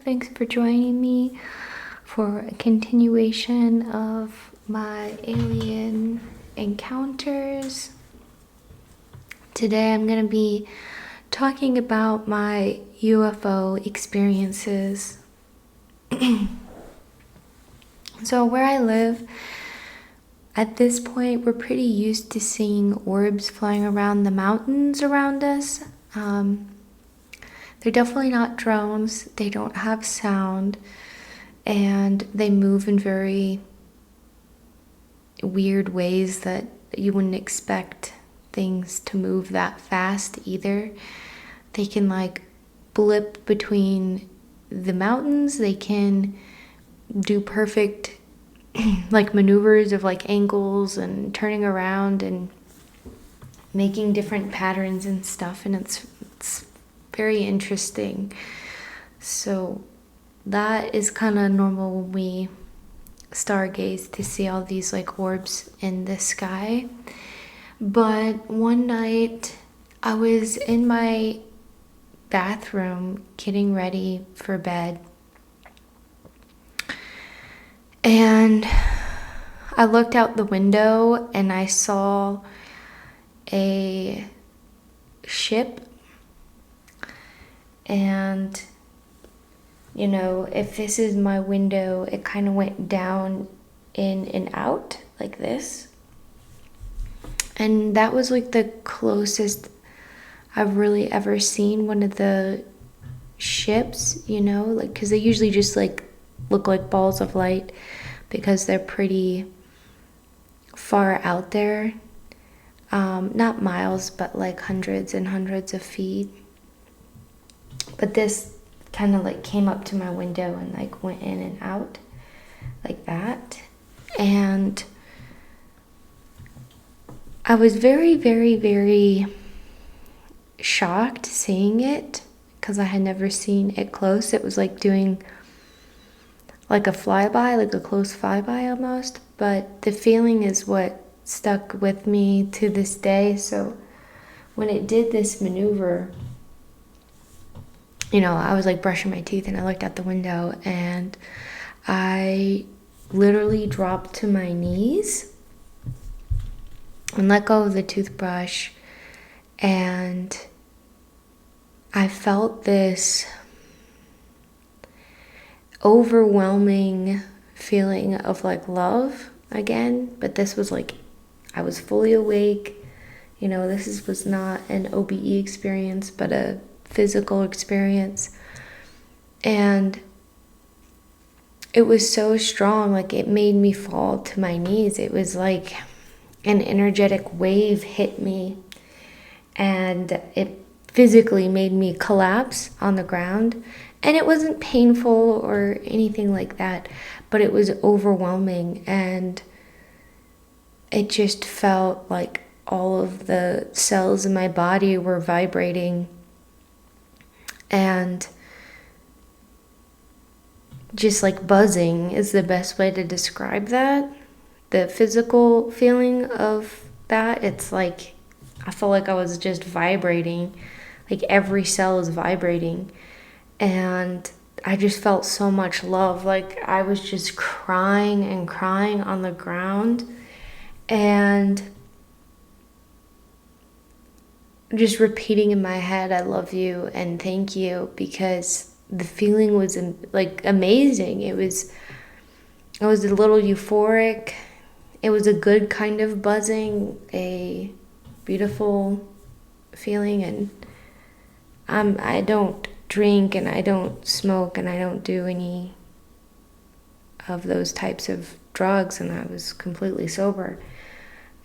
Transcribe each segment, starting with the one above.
Thanks for joining me for a continuation of my alien encounters. Today I'm going to be talking about my UFO experiences. So where I live, at this point, we're pretty used to seeing orbs flying around the mountains around us. They're definitely not drones. They don't have sound, and they move in very weird ways that you wouldn't expect things to move that fast either. They can like blip between the mountains. They can do perfect like maneuvers of like angles and turning around and making different patterns and stuff, and it's very interesting. So that is kind of normal when we stargaze, to see all these like orbs in the sky. But one night I was in my bathroom getting ready for bed, and I looked out the window and I saw a ship. And you know, if this is my window, it kind of went down in and out like this. And that was like the closest I've really ever seen one of the ships, you know, like, because they usually just like look like balls of light because they're pretty far out there. Not miles, but like hundreds and hundreds of feet. But this kind of like came up to my window and like went in and out like that. And I was very, very, very shocked seeing it because I had never seen it close. It was like doing like a flyby, like a close flyby almost. But the feeling is what stuck with me to this day. So when it did this maneuver, you know, I was like brushing my teeth and I looked out the window and I literally dropped to my knees and let go of the toothbrush, and I felt this overwhelming feeling of like love again. But this was like, I was fully awake, you know, was not an OBE experience but a physical experience. And it was so strong, like it made me fall to my knees. It was like an energetic wave hit me and it physically made me collapse on the ground. And it wasn't painful or anything like that, but it was overwhelming, and it just felt like all of the cells in my body were vibrating. And just like buzzing is the best way to describe that. The physical feeling of that, it's like I felt like I was just vibrating, like every cell is vibrating. And I just felt so much love. Like I was just crying and crying on the ground and just repeating in my head, I love you and thank you, because the feeling was like amazing. It was a little euphoric. It was a good kind of buzzing, a beautiful feeling. And I don't drink and I don't smoke and I don't do any of those types of drugs, and I was completely sober,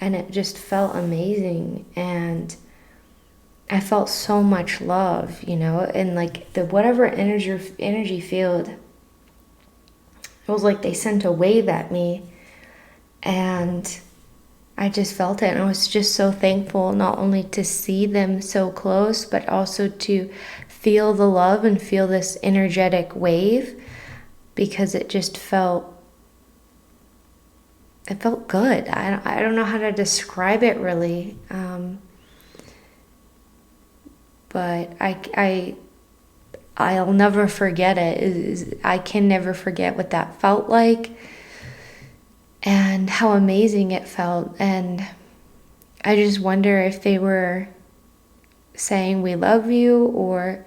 and it just felt amazing. And I felt so much love, you know, and like the whatever energy field, it was like they sent a wave at me, and I just felt it. And I was just so thankful not only to see them so close, but also to feel the love and feel this energetic wave, because it just felt good. I don't know how to describe it really. But I'll never forget it. I can never forget what that felt like and how amazing it felt. And I just wonder if they were saying we love you, or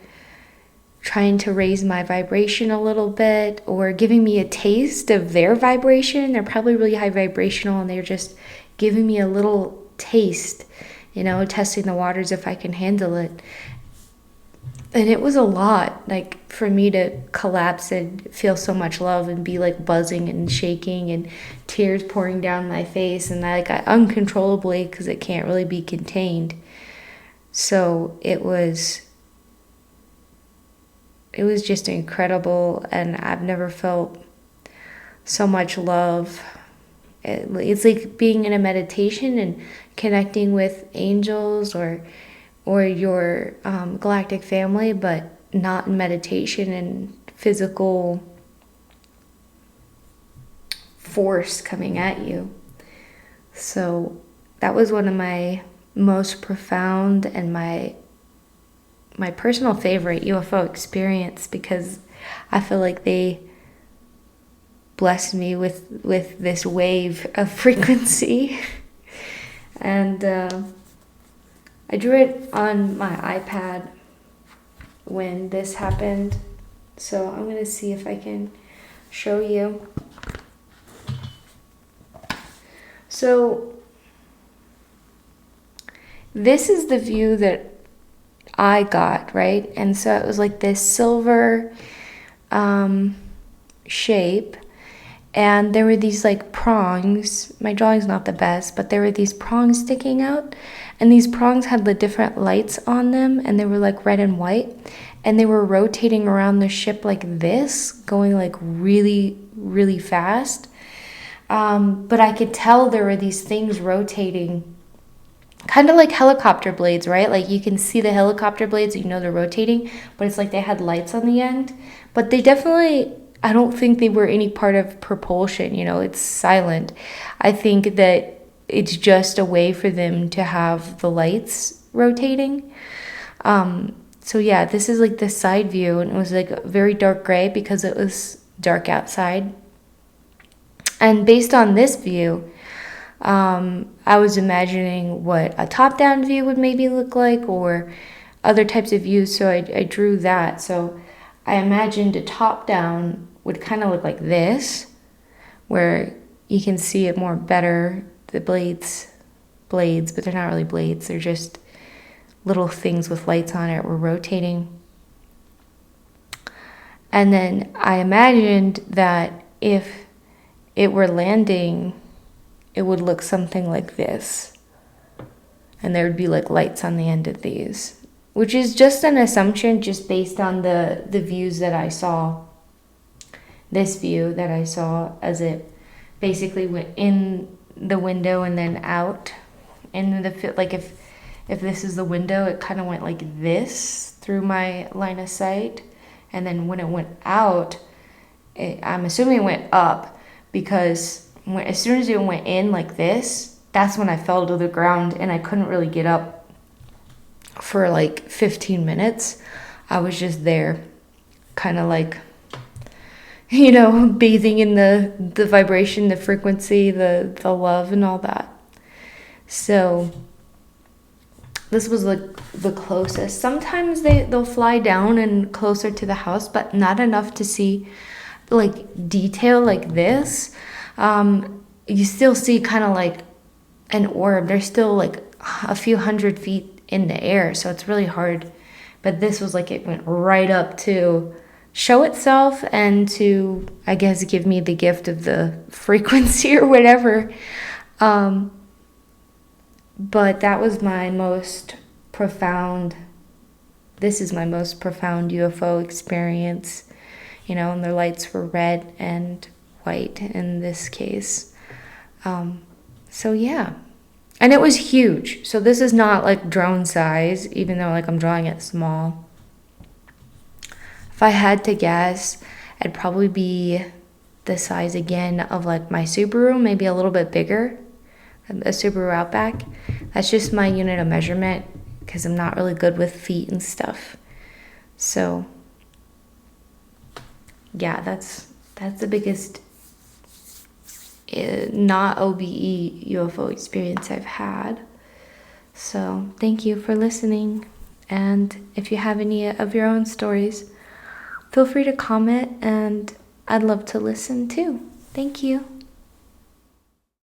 trying to raise my vibration a little bit, or giving me a taste of their vibration. They're probably really high vibrational, and they're just giving me a little taste, testing the waters if I can handle it. And it was a lot, like, for me to collapse and feel so much love and be like buzzing and shaking and tears pouring down my face, and I uncontrollably, because it can't really be contained. So it was just incredible, and I've never felt so much love. It's like being in a meditation and connecting with angels or your galactic family, but not in meditation and physical force coming at you. So that was one of my most profound and my personal favorite UFO experience, because I feel like they blessed me with this wave of frequency. And I drew it on my iPad when this happened, so I'm going to see if I can show you. So this is the view that I got, right? And so it was like this silver shape, and there were these like prongs. My drawing's not the best, but there were these prongs sticking out, and these prongs had the different lights on them, and they were like red and white, and they were rotating around the ship like this, going like really, really fast. But I could tell there were these things rotating, kind of like helicopter blades, right? Like you can see the helicopter blades, they're rotating, but it's like they had lights on the end. But they definitely, I don't think they were any part of propulsion, it's silent. I think that it's just a way for them to have the lights rotating. So yeah, this is like the side view, and it was like very dark gray because it was dark outside. And based on this view, I was imagining what a top-down view would maybe look like, or other types of views, so I drew that. So I imagined a top-down would kind of look like this, where you can see it more better, the blades, but they're not really blades, they're just little things with lights on it were rotating. And then I imagined that if it were landing, it would look something like this. And there would be like lights on the end of these, which is just an assumption just based on the views that I saw. This view that I saw as it basically went in the window and then out. And like if this is the window, it kind of went like this through my line of sight. And then when it went out, I'm assuming it went up, because as soon as it went in like this, that's when I fell to the ground, and I couldn't really get up for like 15 minutes. I was just there, kind of like, bathing in the vibration, the frequency, the love and all that. So this was like the closest. Sometimes they'll fly down and closer to the house, but not enough to see like detail like this. You still see kind of like an orb. They're still like a few hundred feet in the air, so it's really hard. But this was like it went right up to show itself and to, I guess, give me the gift of the frequency or whatever. But that was my most profound, this is my most profound UFO experience, and the lights were red and white in this case. So yeah, and it was huge. So this is not like drone size, even though like I'm drawing it small. If I had to guess, it'd probably be the size again of like my Subaru, maybe a little bit bigger, a Subaru Outback. That's just my unit of measurement, because I'm not really good with feet and stuff. So yeah, that's the biggest not OBE UFO experience I've had. So thank you for listening. And if you have any of your own stories, feel free to comment, and I'd love to listen too. Thank you.